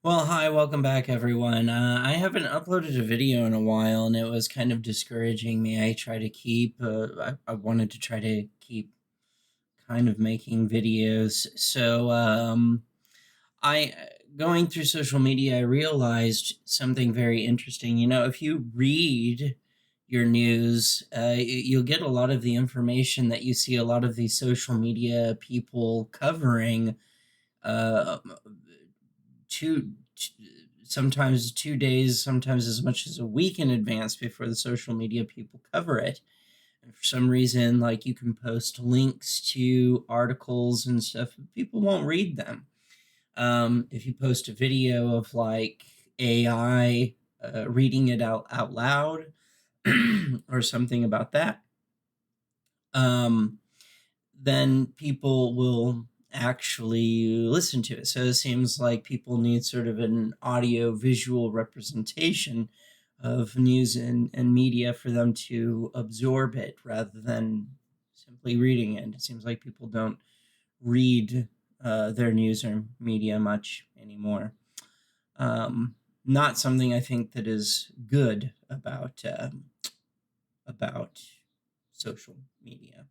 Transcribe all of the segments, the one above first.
Well, hi, welcome back, everyone. I haven't uploaded a video in a while, and it was kind of discouraging me. I wanted to try to keep kind of making videos. I, going through social media, I realized something very interesting. If you read your news, you'll get a lot of the information that you see a lot of these social media people covering. Uh, two Sometimes 2 days, sometimes as much as a week in advance before the social media people cover it. And for some reason, like, you can post links to articles and stuff, but people won't read them. If you post a video of like AI reading it out loud or something about that, um, then people will actually listen to it. So it seems like people need sort of an audio visual representation of news and media for them to absorb it rather than simply reading it. It seems like people don't read their news or media much anymore. Not something I think that is good about social media.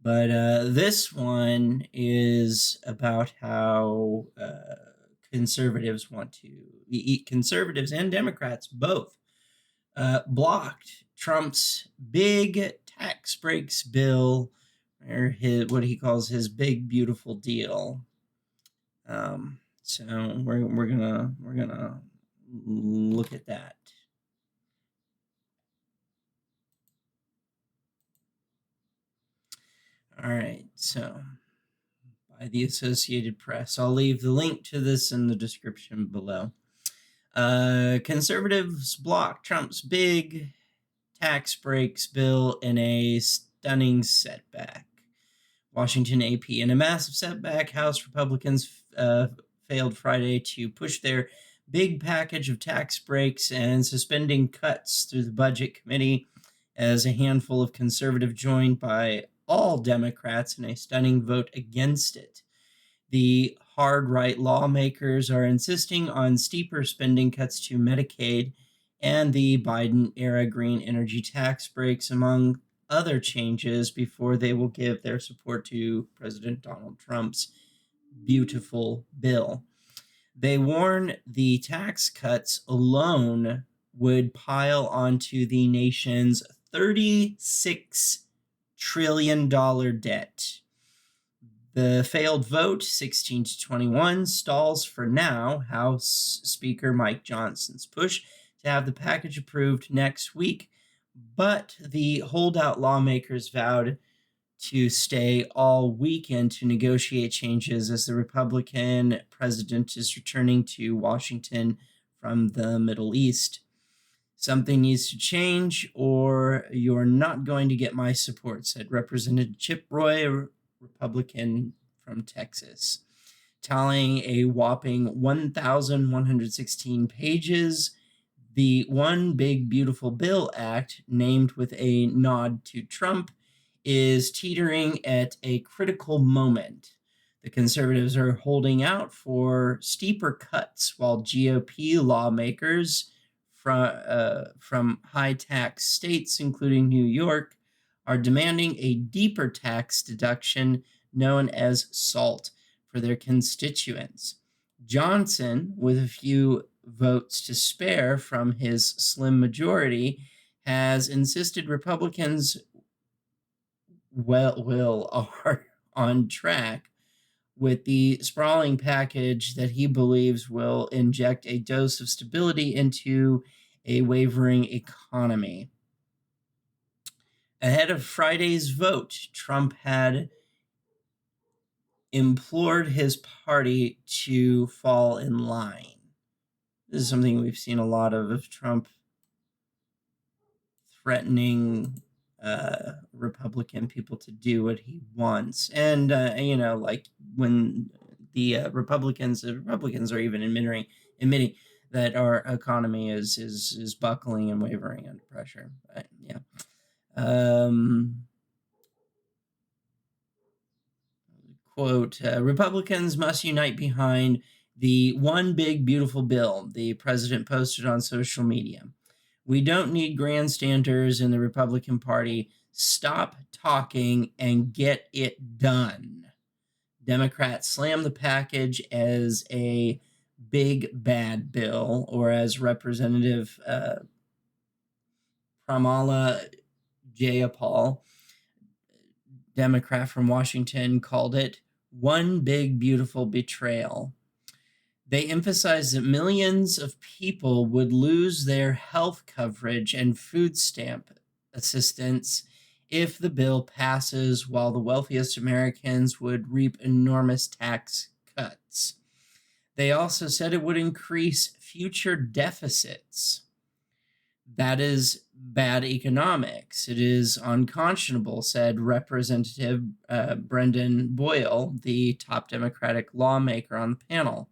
But this one is about how conservatives and Democrats both blocked Trump's big tax breaks bill, or what he calls his big beautiful deal. So we're gonna look at that. All right, so by the Associated Press. I'll leave the link to this in the description below. Conservatives block Trump's big tax breaks bill in a stunning setback. Washington AP. In a massive setback, House Republicans failed Friday to push their big package of tax breaks and suspending cuts through the Budget Committee as a handful of conservatives joined by all Democrats in a stunning vote against it. The hard right lawmakers are insisting on steeper spending cuts to Medicaid and the Biden era green energy tax breaks, among other changes, before they will give their support to President Donald Trump's beautiful bill. They warn the tax cuts alone would pile onto the nation's $36 trillion debt. The failed vote, 16 to 21, stalls for now House Speaker Mike Johnson's push to have the package approved next week, but the holdout lawmakers vowed to stay all weekend to negotiate changes as the Republican president is returning to Washington from the Middle East. Something needs to change, or you're not going to get my support, said Representative Chip Roy, a Republican from Texas. Tallying a whopping 1,116 pages, the One Big Beautiful Bill Act, named with a nod to Trump, is teetering at a critical moment. The conservatives are holding out for steeper cuts, while GOP lawmakers from high-tax states, including New York, are demanding a deeper tax deduction known as SALT for their constituents. Johnson, with a few votes to spare from his slim majority, has insisted Republicans are on track with the sprawling package that he believes will inject a dose of stability into a wavering economy. Ahead of Friday's vote, Trump had implored his party to fall in line. This is something we've seen a lot of Trump threatening Republican people to do what he wants. And, like when the Republicans are even admitting that our economy is buckling and wavering under pressure. But, yeah. Quote, Republicans must unite behind the one big beautiful bill, the president posted on social media. We don't need grandstanders in the Republican Party. Stop talking and get it done. Democrats slammed the package as a big bad bill, or as Representative Pramila Jayapal, Democrat from Washington, called it one big beautiful betrayal. They emphasized that millions of people would lose their health coverage and food stamp assistance if the bill passes, while the wealthiest Americans would reap enormous tax cuts. They also said it would increase future deficits. That is bad economics. It is unconscionable, said Representative Brendan Boyle, the top Democratic lawmaker on the panel.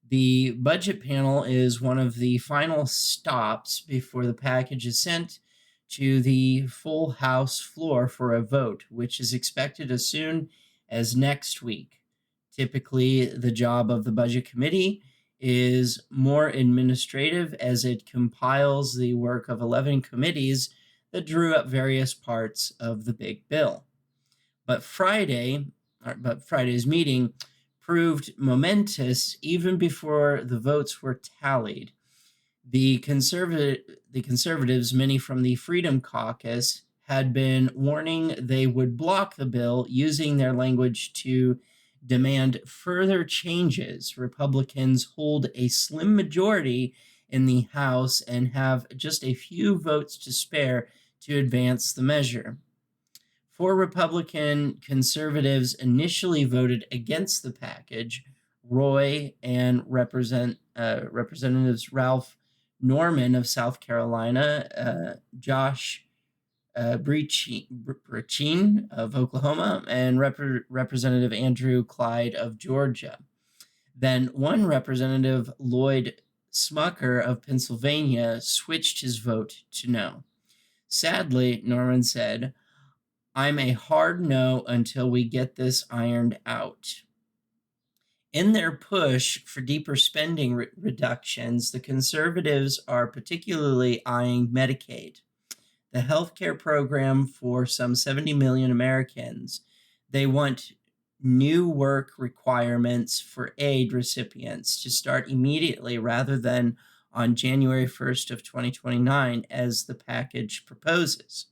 The budget panel is one of the final stops before the package is sent to the full House floor for a vote, which is expected as soon as next week. Typically, the job of the Budget Committee is more administrative, as it compiles the work of 11 committees that drew up various parts of the big bill. But Friday's meeting proved momentous even before the votes were tallied. The conservatives, many from the Freedom Caucus, had been warning they would block the bill, using their language to demand further changes. Republicans hold a slim majority in the House and have just a few votes to spare to advance the measure. 4 Republican conservatives initially voted against the package. Roy and Representatives Ralph Norman of South Carolina, Josh Brichin of Oklahoma, and Representative Andrew Clyde of Georgia. Then one representative, Lloyd Smucker of Pennsylvania, switched his vote to no. Sadly, Norman said, I'm a hard no until we get this ironed out. In their push for deeper spending reductions, the conservatives are particularly eyeing Medicaid, the healthcare program for some 70 million Americans. They want new work requirements for aid recipients to start immediately rather than on January 1st of 2029, as the package proposes.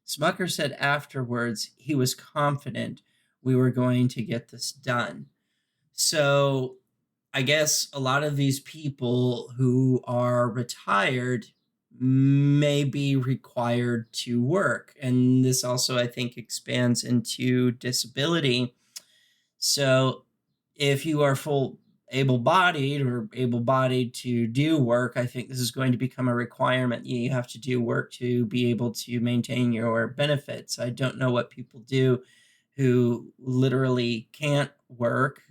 Smucker said afterwards he was confident we were going to get this done. So I guess a lot of these people who are retired may be required to work. And this also, I think, expands into disability. So if you are full able-bodied or able-bodied to do work, I think this is going to become a requirement. You have to do work to be able to maintain your benefits. I don't know what people do who literally can't work,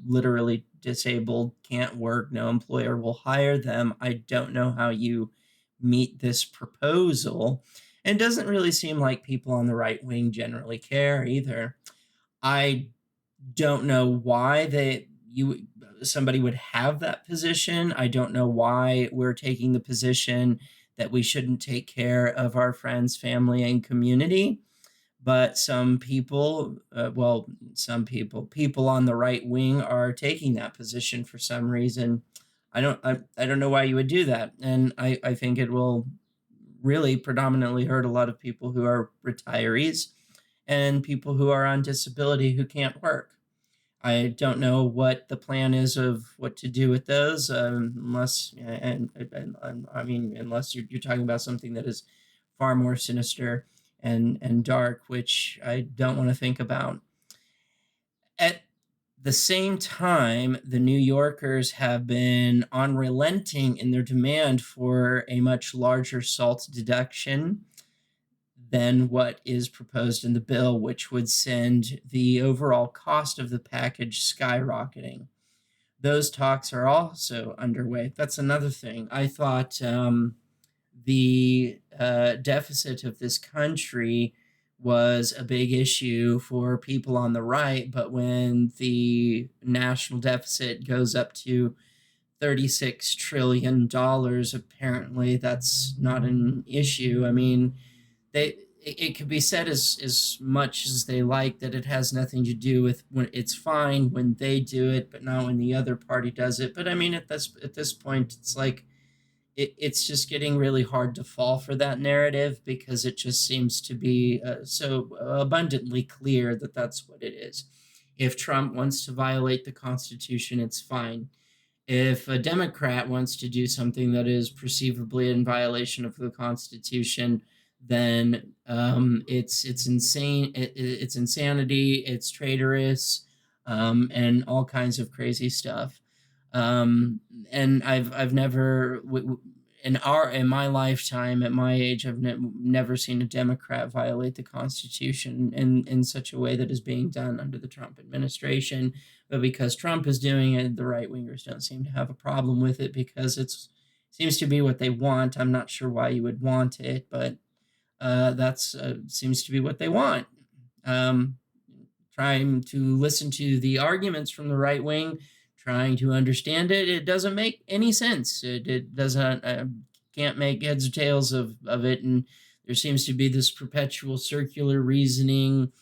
literally disabled, can't work, no employer will hire them. I don't know how you meet this proposal. And it doesn't really seem like people on the right wing generally care either. I don't know why somebody would have that position. I don't know why we're taking the position that we shouldn't take care of our friends, family, and community. But some people, people on the right wing are taking that position for some reason. I don't know why you would do that. And I think it will really predominantly hurt a lot of people who are retirees and people who are on disability who can't work. I don't know what the plan is of what to do with those, unless you're talking about something that is far more sinister and dark, which I don't want to think about. At The same time, the New Yorkers have been unrelenting in their demand for a much larger SALT deduction than what is proposed in the bill, which would send the overall cost of the package skyrocketing. Those talks are also underway. That's another thing. I thought the deficit of this country was a big issue for people on the right, but when the national deficit goes up to $36 trillion, apparently that's not an issue. I mean, it could be said as much as they like that it has nothing to do with when it's fine when they do it, but not when the other party does it. But I mean, at this point, it's like it's just getting really hard to fall for that narrative because it just seems to be so abundantly clear that that's what it is. If Trump wants to violate the Constitution, it's fine. If a Democrat wants to do something that is perceivably in violation of the Constitution, then it's insane. It's insanity. It's traitorous, and all kinds of crazy stuff. And I've never in my lifetime at my age I've never seen a Democrat violate the Constitution in such a way that is being done under the Trump administration. But because Trump is doing it, the right wingers don't seem to have a problem with it because it's seems to be what they want. I'm not sure why you would want it, but that's seems to be what they want. Um, Trying to listen to the arguments from the right wing, trying to understand it, it doesn't make any sense. It doesn't, can't make heads or tails of it. And there seems to be this perpetual circular reasoning,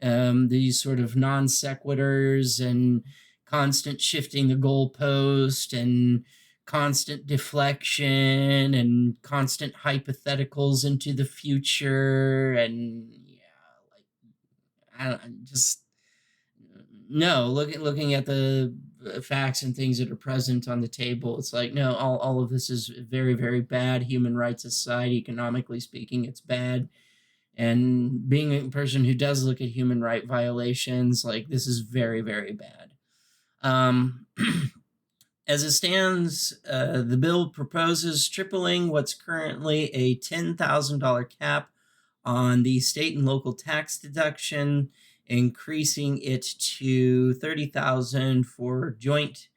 these sort of non sequiturs and constant shifting the goalpost and constant deflection and constant hypotheticals into the future. And yeah, like I don't just no, looking at the facts and things that are present on the table, it's like no, all of this is very very bad. Human rights aside, economically speaking, it's bad. And being a person who does look at human right violations, like this is very very bad. Um, as it stands, the bill proposes tripling what's currently a $10,000 cap on the state and local tax deduction, increasing it to $30,000 for joint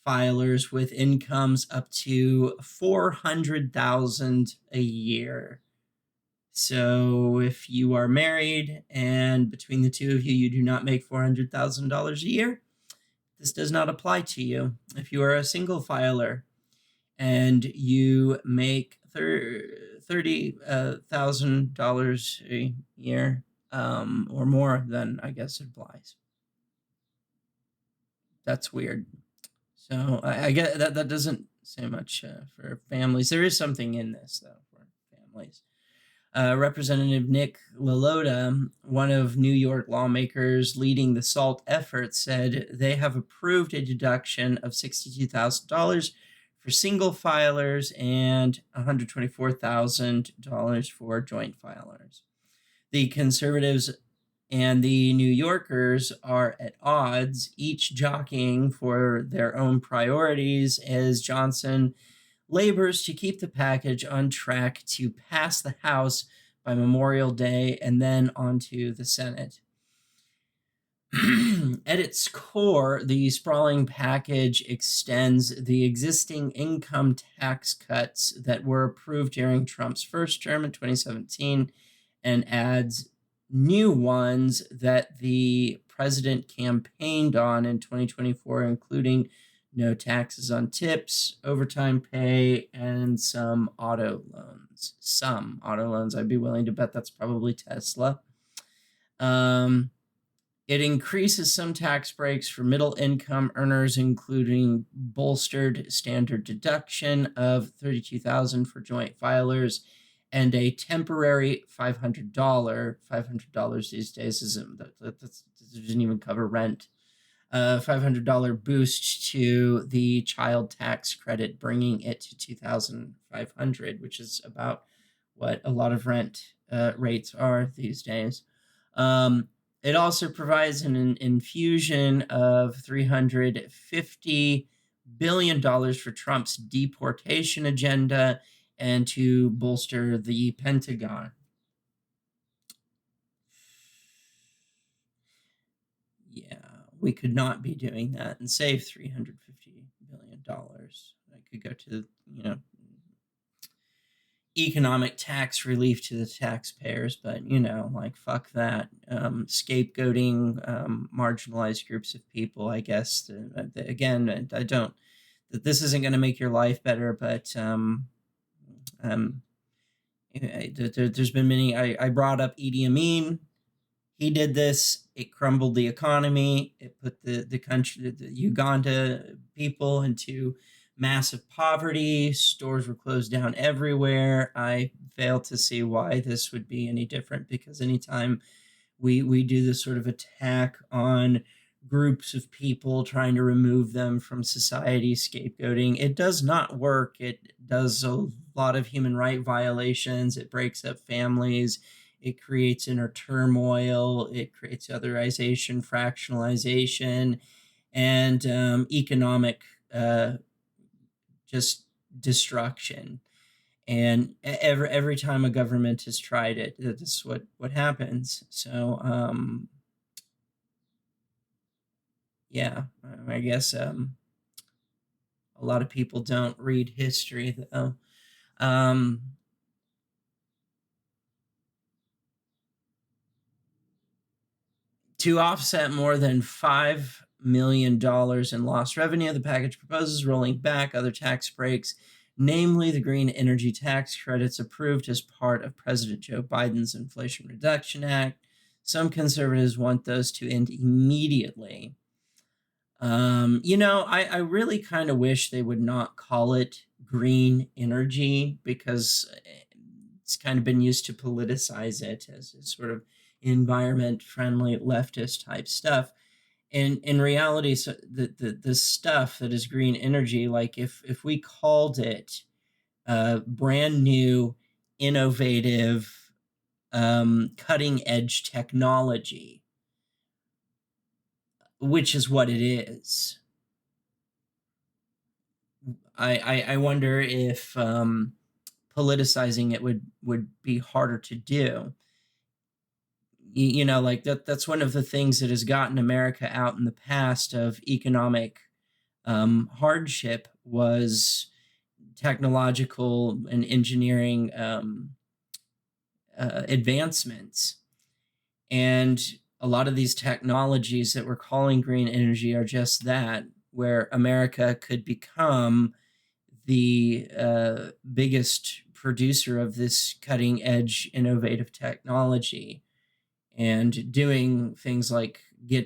filers with incomes up to $400,000 a year. So if you are married and between the two of you, you do not make $400,000 a year, this does not apply to you. If you are a single filer and you make $30,000 a year or more, then I guess it applies. That's weird. So I get that doesn't say much for families. There is something in this though for families. Representative Nick LaLota, one of New York lawmakers leading the SALT effort, said they have approved a deduction of $62,000 for single filers and $124,000 for joint filers. The conservatives and the New Yorkers are at odds, each jockeying for their own priorities as Johnson labors to keep the package on track to pass the House by Memorial Day and then onto the Senate. At its core, the sprawling package extends the existing income tax cuts that were approved during Trump's first term in 2017 and adds new ones that the president campaigned on in 2024, including no taxes on tips, overtime pay, and some auto loans. Some auto loans. I'd be willing to bet that's probably Tesla. It increases some tax breaks for middle income earners, including bolstered standard deduction of $32,000 for joint filers and a temporary $500. $500 these days that doesn't even cover rent. $500 boost to the child tax credit, bringing it to $2,500, which is about what a lot of rent rates are these days. It also provides an infusion of $350 billion for Trump's deportation agenda and to bolster the Pentagon. Yeah, we could not be doing that and save $350 billion. That could go to, economic tax relief to the taxpayers, but like fuck that. Scapegoating marginalized groups of people, I guess. Again, I don't that this isn't going to make your life better, but there's been many. I brought up Idi Amin. He did this. It crumbled the economy. It put the country, the Uganda people, into massive poverty. Stores were closed down everywhere. I fail to see why this would be any different, because anytime we do this sort of attack on groups of people, trying to remove them from society, scapegoating, it does not work. It does a lot of human right violations. It breaks up families. It creates inner turmoil. It creates otherization, fractionalization, and economic just destruction. And every time a government has tried it, that's what happens. So yeah, I guess a lot of people don't read history, though. To offset more than $5 million in lost revenue, the package proposes rolling back other tax breaks, namely the green energy tax credits approved as part of President Joe Biden's Inflation Reduction Act. Some conservatives want those to end immediately. I really kind of wish they would not call it green energy, because it's kind of been used to politicize it as sort of environment friendly leftist type stuff. And in reality, so the stuff that is green energy, like if we called it brand new, innovative, cutting edge technology, which is what it is, I wonder if politicizing it would be harder to do. Like that's one of the things that has gotten America out in the past of economic hardship, was technological and engineering advancements. And a lot of these technologies that we're calling green energy are just that, where America could become the biggest producer of this cutting edge innovative technology, and doing things like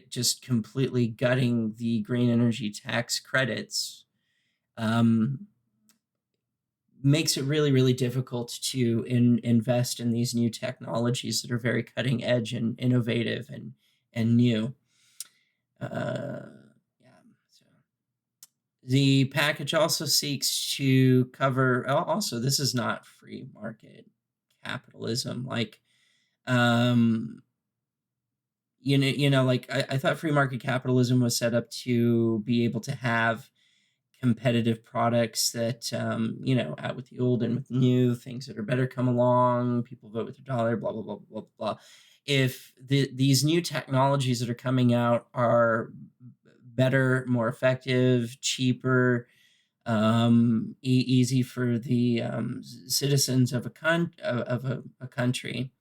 just completely gutting the green energy tax credits makes it really, really difficult to invest in these new technologies that are very cutting edge and innovative and new. Yeah. So the package also seeks to cover. Also, this is not free market capitalism. Like, like I thought free market capitalism was set up to be able to have competitive products that out with the old and with the new, things that are better come along, people vote with their dollar, blah blah blah blah blah. If these new technologies that are coming out are better, more effective, cheaper, easy for the citizens of a country,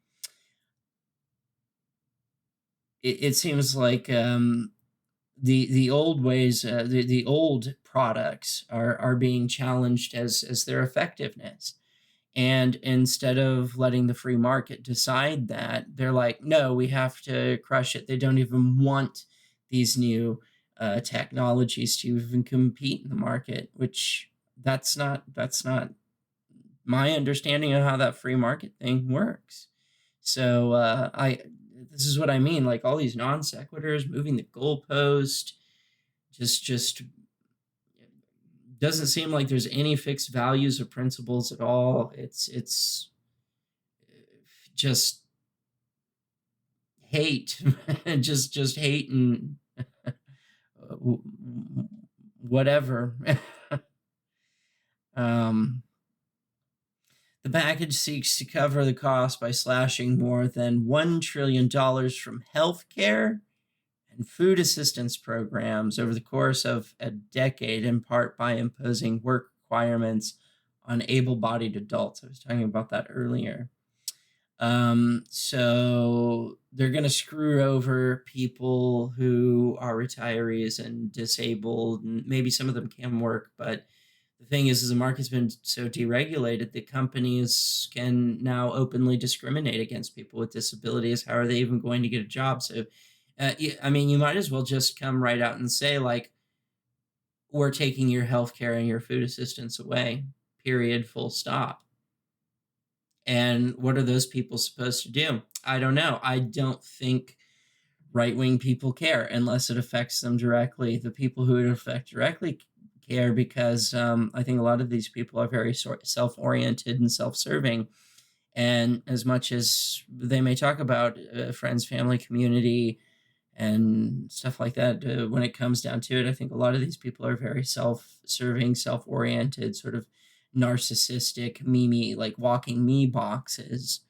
it seems like the old ways, the old products are being challenged as their effectiveness. And instead of letting the free market decide that, they're like, no, we have to crush it. They don't even want these new technologies to even compete in the market, which that's not my understanding of how that free market thing works. So this is what I mean, like all these non sequiturs, moving the goalpost, just doesn't seem like there's any fixed values or principles at all. It's just hate, just hate and whatever. um, the package seeks to cover the cost by slashing more than $1 trillion from healthcare and food assistance programs over the course of a decade, in part by imposing work requirements on able-bodied adults. I was talking about that earlier. So they're going to screw over people who are retirees and disabled, and maybe some of them can work, but the thing is the market's been so deregulated that companies can now openly discriminate against people with disabilities. How are they even going to get a job? So, I mean, you might as well just come right out and say, like, we're taking your health care and your food assistance away, period, full stop. And what are those people supposed to do? I don't know. I don't think right-wing people care unless it affects them directly. The people who it affect directly care because I think a lot of these people are very self-oriented and self-serving. And as much as they may talk about friends, family, community, and stuff like that, when it comes down to it, I think a lot of these people are very self-serving, self-oriented, sort of narcissistic, me, like walking me boxes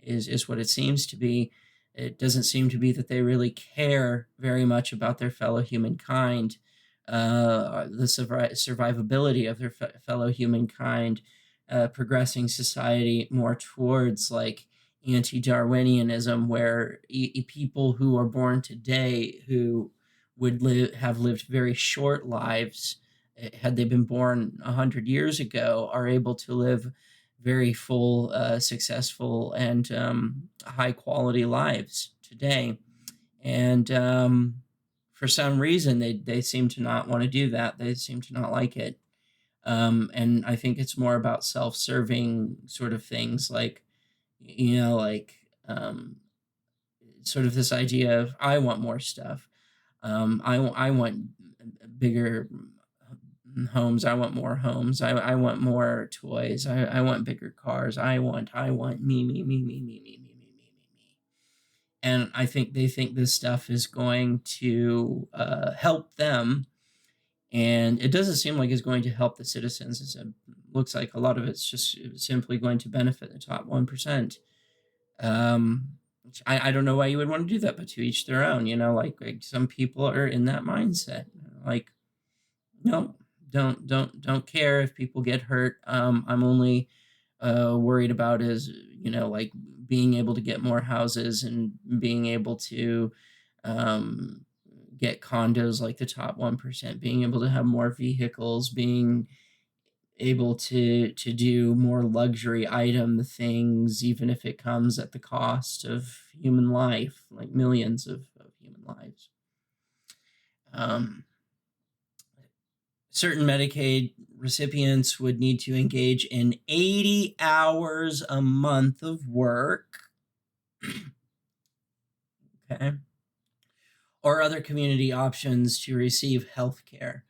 is what it seems to be. It doesn't seem to be that they really care very much about their fellow humankind, the survivability of their fellow humankind, progressing society more towards like anti-Darwinianism, where people who are born today who would have lived very short lives had they been born 100 years ago are able to live very full, successful, and high quality lives today. And for some reason, they seem to not want to do that. They seem to not like it. And I think it's more about self-serving sort of things, like, like sort of this idea of, I want more stuff. I want bigger homes. I want more homes. I want more toys. I want bigger cars. I want me. And I think they think this stuff is going to help them. And it doesn't seem like it's going to help the citizens. It looks like a lot of it's just simply going to benefit the top 1%. I don't know why you would want to do that, but to each their own. Like some people are in that mindset. Like, no, don't care if people get hurt. I'm only worried about is, like being able to get more houses and being able to get condos like the top 1%, being able to have more vehicles, being able to do more luxury item things, even if it comes at the cost of human life, like millions of human lives. Certain Medicaid recipients would need to engage in 80 hours a month of work. Okay. Or other community options to receive health care.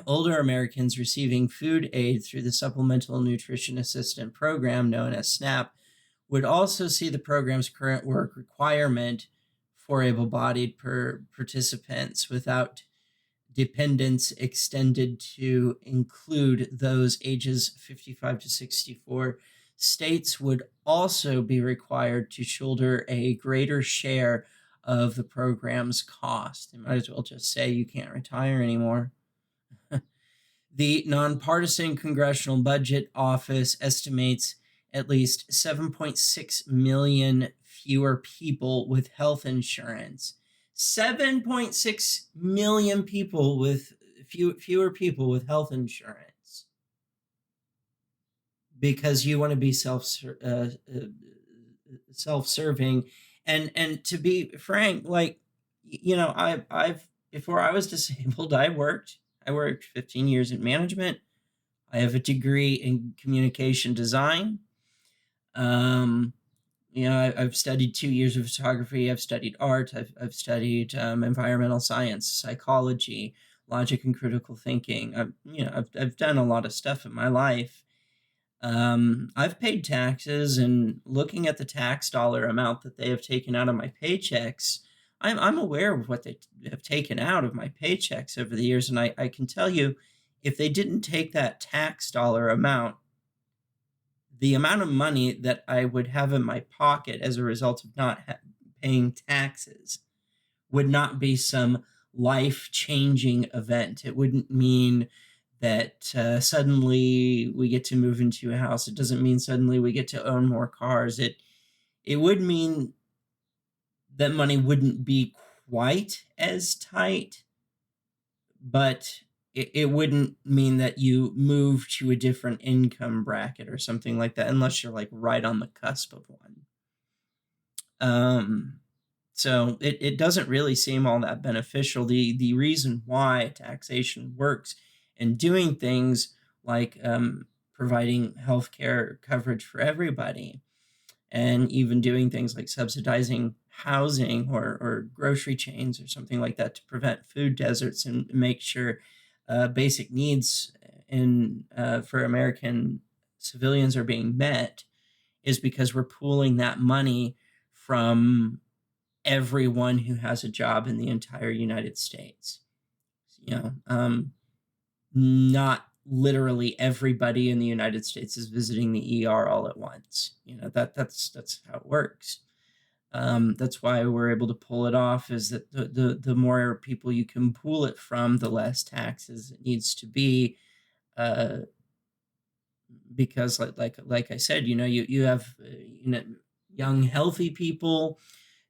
Older Americans receiving food aid through the Supplemental Nutrition Assistance Program, known as SNAP, would also see the program's current work requirement for able-bodied participants without dependents extended to include those ages 55 to 64. States would also be required to shoulder a greater share of the program's cost. They might as well just say you can't retire anymore. The Nonpartisan Congressional Budget Office estimates at least 7.6 million fewer people with health insurance. 7.6 million people with fewer people with health insurance because you want to be self-serving. And to be frank, like, I've before I was disabled, I worked 15 years in management. I have a degree in communication design. I've studied 2 years of photography. I've studied art. I've studied environmental science, psychology, logic and critical thinking. I've done a lot of stuff in my life. I've paid taxes, and looking at the tax dollar amount that they have taken out of my paychecks, I'm aware of what they have taken out of my paychecks over the years, and I can tell you, if they didn't take that tax dollar amount, the amount of money that I would have in my pocket as a result of not paying taxes would not be some life changing event. It wouldn't mean that suddenly we get to move into a house. It doesn't mean suddenly we get to own more cars. It would mean that money wouldn't be quite as tight, but it wouldn't mean that you move to a different income bracket or something like that, unless you're like right on the cusp of one. So it doesn't really seem all that beneficial. The reason why taxation works and doing things like providing healthcare coverage for everybody, and even doing things like subsidizing housing or grocery chains or something like that to prevent food deserts and make sure basic needs in for American civilians are being met, is because we're pooling that money from everyone who has a job in the entire United States. You know, not literally everybody in the United States is visiting the ER all at once. You know, that's how it works. That's why we're able to pull it off. Is that the more people you can pool it from, the less taxes it needs to be. Uh, because like I said, you have young healthy people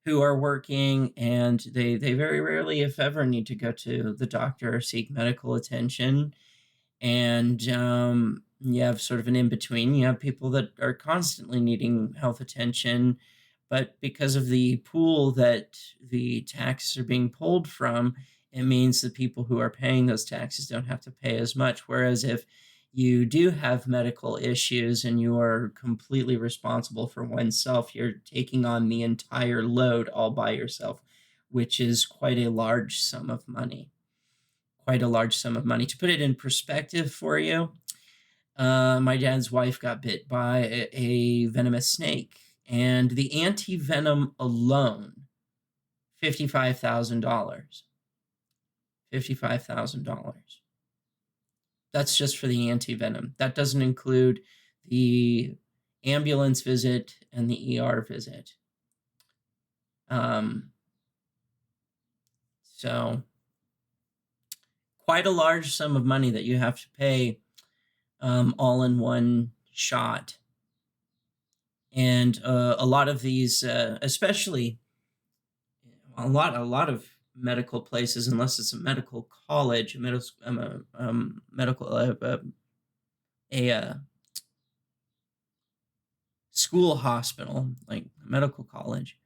who are working, and they very rarely, if ever, need to go to the doctor or seek medical attention. And you have sort of an in between. You have people that are constantly needing health attention, but because of the pool that the taxes are being pulled from, it means the people who are paying those taxes don't have to pay as much. Whereas if you do have medical issues and you are completely responsible for oneself, you're taking on the entire load all by yourself, which is quite a large sum of money. Quite a large sum of money. To put it in perspective for you, my dad's wife got bit by a venomous snake, and the anti venom alone, $55,000. $55,000. That's just for the anti venom. That doesn't include the ambulance visit and the ER visit. So quite a large sum of money that you have to pay all in one shot. And a lot of these, especially a lot of medical places, unless it's a medical college, a school hospital, like a medical college,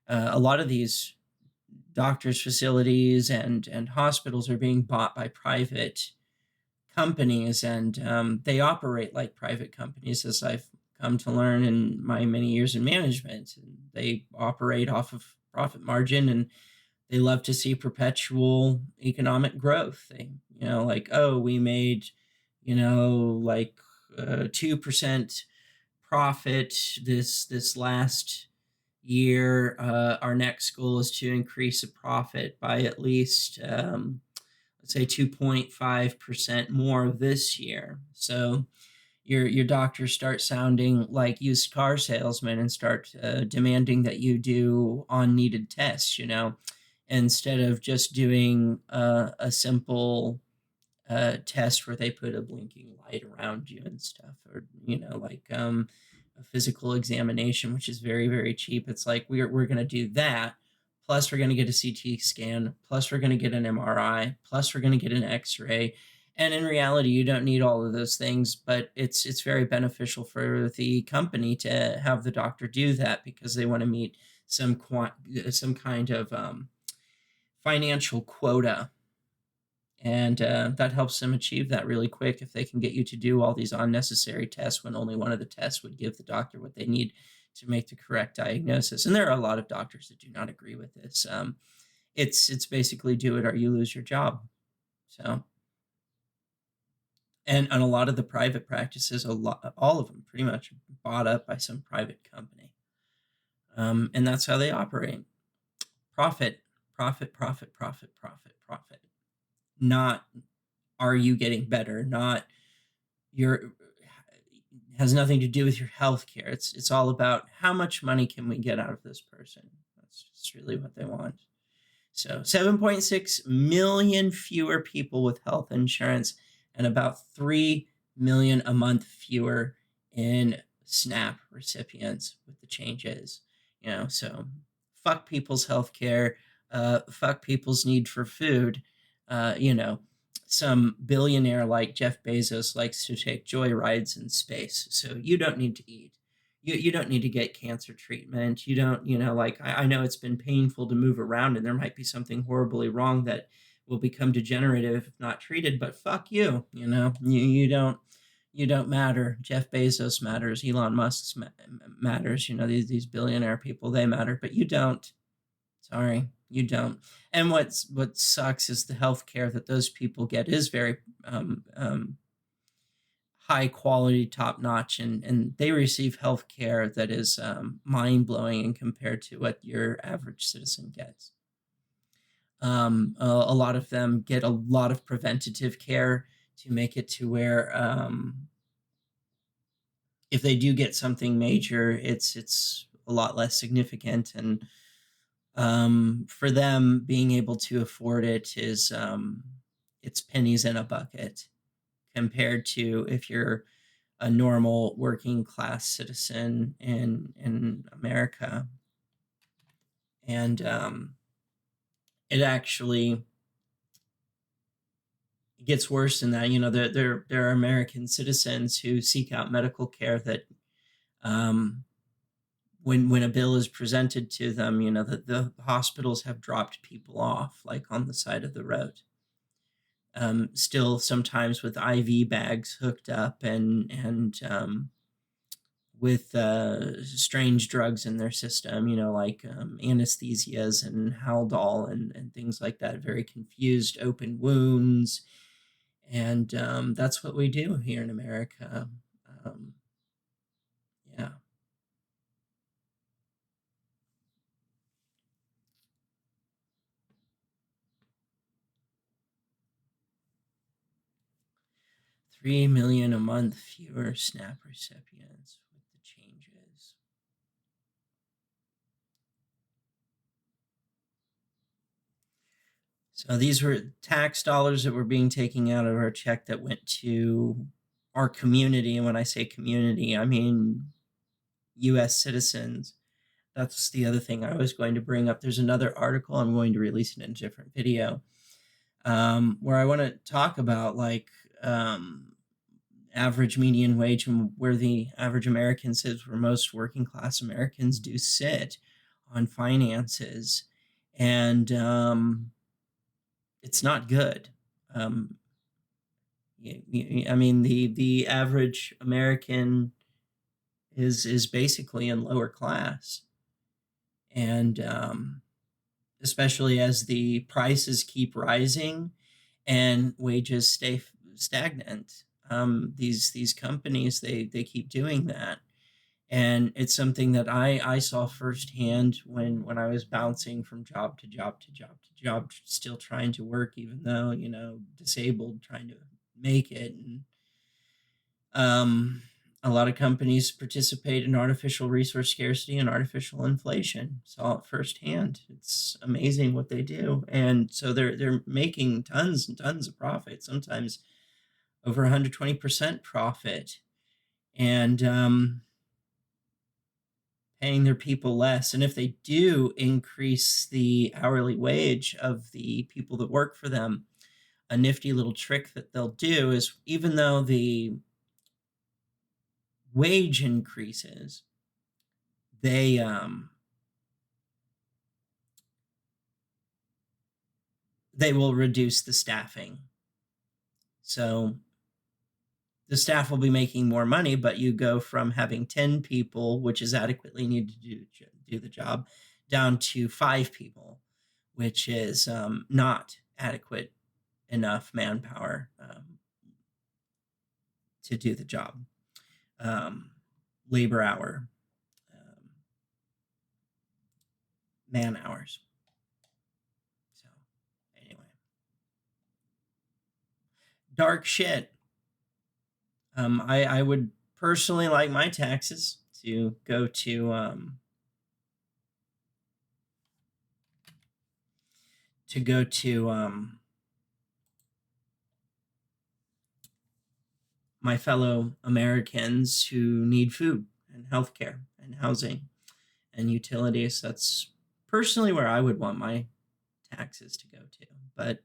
a lot of these doctors' facilities and hospitals are being bought by private companies, and they operate like private companies, as I've come to learn in my many years in management. And they operate off of profit margin, and they love to see perpetual economic growth. They, like, oh, we made, like 2% profit this last year. Our next goal is to increase the profit by at least let's say 2.5% more this year. So your doctors start sounding like used car salesmen and start demanding that you do on needed tests, instead of just doing a simple test where they put a blinking light around you and stuff, or like a physical examination, which is very, very cheap. It's like we're going to do that, plus we're going to get a CT scan, plus we're going to get an MRI, plus we're going to get an X-ray. And in reality, you don't need all of those things, but it's very beneficial for the company to have the doctor do that, because they want to meet some kind of financial quota. And that helps them achieve that really quick if they can get you to do all these unnecessary tests when only one of the tests would give the doctor what they need to make the correct diagnosis. And there are a lot of doctors that do not agree with this. It's basically do it or you lose your job. So And a lot of the private practices, all of them pretty much bought up by some private company. And that's how they operate. Profit, profit, profit, profit, profit, profit. Not, are you getting better? Not, your, has nothing to do with your health care. It's all about how much money can we get out of this person. That's just really what they want. So 7.6 million fewer people with health insurance and about 3 million a month fewer in SNAP recipients with the changes. So fuck people's health care, fuck people's need for food. Some billionaire like Jeff Bezos likes to take joyrides in space, so you don't need to eat. You don't need to get cancer treatment. You don't, like, I know it's been painful to move around and there might be something horribly wrong that will become degenerative if not treated, but fuck you, you don't matter. Jeff Bezos matters. Elon Musk matters. These billionaire people, they matter, but you don't. Sorry, you don't. And what sucks is the health care that those people get is very high quality, top notch, and they receive health care that is mind blowing in compared to what your average citizen gets. A lot of them get a lot of preventative care to make it to where if they do get something major, it's a lot less significant, and for them being able to afford it is it's pennies in a bucket compared to if you're a normal working class citizen in America. And it actually gets worse than that. There are American citizens who seek out medical care that when a bill is presented to them, the hospitals have dropped people off, like on the side of the road. Still sometimes with IV bags hooked up and with strange drugs in their system, like anesthesias and Haldol and things like that. Very confused, open wounds. And that's what we do here in America. Yeah. $3 million a month fewer SNAP recipients with the changes. So these were tax dollars that were being taken out of our check that went to our community. And when I say community, I mean U.S. citizens. That's the other thing I was going to bring up. There's another article I'm going to release in a different video where I want to talk about average median wage and where the average American sits, where most working class Americans do sit on finances. And it's not good. I mean, the average American is basically in lower class, and especially as the prices keep rising and wages stay stagnant. These companies they keep doing that, and it's something that I saw firsthand when I was bouncing from job to job to job to job, still trying to work, even though disabled, trying to make it. And a lot of companies participate in artificial resource scarcity and artificial inflation. Saw it firsthand. It's amazing what they do, and so they're making tons and tons of profit, sometimes over 120% profit, and paying their people less. And if they do increase the hourly wage of the people that work for them, a nifty little trick that they'll do is, even though the wage increases, they will reduce the staffing. So the staff will be making more money, but you go from having 10 people, which is adequately needed to do the job, down to 5 people, which is not adequate enough manpower. to do the job. Labor hour, man hours. So anyway, dark shit. I would personally like my taxes to go to my fellow Americans who need food and healthcare and housing and utilities. That's personally where I would want my taxes to go to. But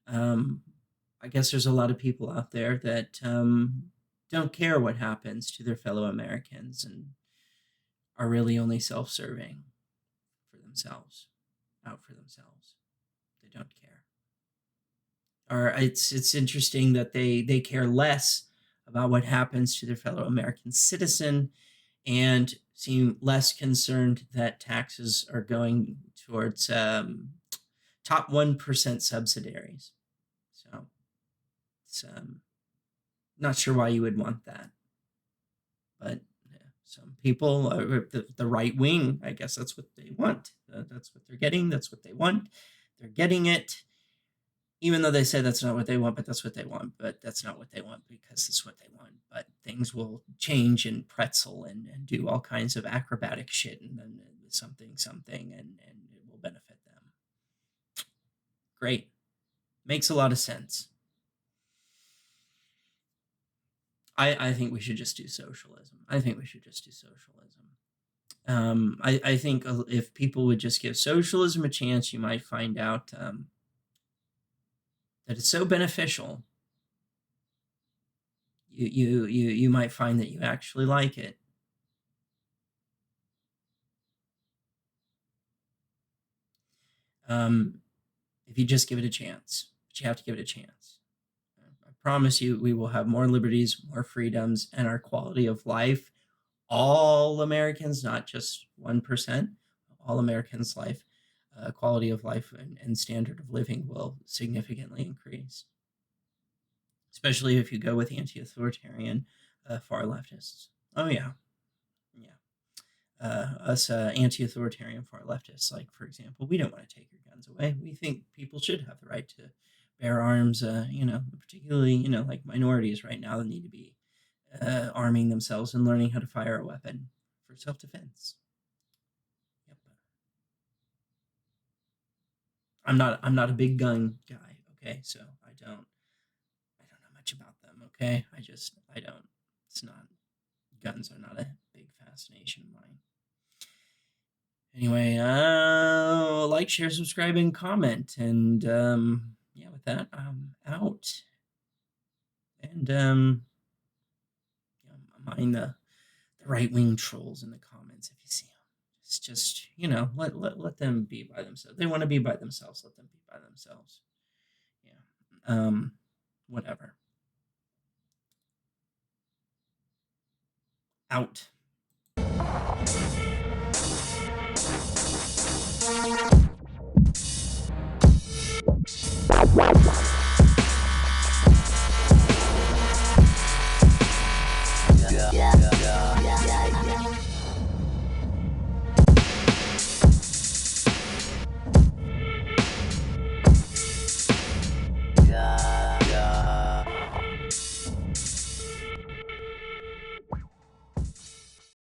I guess there's a lot of people out there that don't care what happens to their fellow Americans and are really only self-serving for themselves, out for themselves. They don't care. Or it's interesting that they care less about what happens to their fellow American citizen and seem less concerned that taxes are going towards top 1% subsidiaries. So it's not sure why you would want that. But some people, the right wing, I guess that's what they want. That's what they're getting. That's what they want. They're getting it. Even though they say that's not what they want, but that's what they want. But that's not what they want because it's what they want. But things will change and pretzel and do all kinds of acrobatic shit and then something, and it will benefit them. Great. Makes a lot of sense. I think we should just do socialism. I think if people would just give socialism a chance, you might find out that it's so beneficial. You might find that you actually like it. If you just give it a chance, but you have to give it a chance. I promise you, we will have more liberties, more freedoms, and our quality of life. All Americans, not just 1%, all Americans' life, quality of life and standard of living will significantly increase. Especially if you go with anti-authoritarian far leftists. Oh yeah. Us anti-authoritarian far leftists, like for example, we don't want to take your guns away. We think people should have the right to bear arms. Particularly like minorities right now that need to be arming themselves and learning how to fire a weapon for self-defense. Yep. I'm not a big gun guy. Okay, so I don't know much about them. Okay, I don't. It's not. Guns are not a big fascination of mine. Anyway, like, share, subscribe, and comment. And yeah, with that, I'm out. And mind the right wing trolls in the comments if you see them. It's just let them be by themselves. They want to be by themselves. Let them be by themselves. Yeah. Whatever. Out.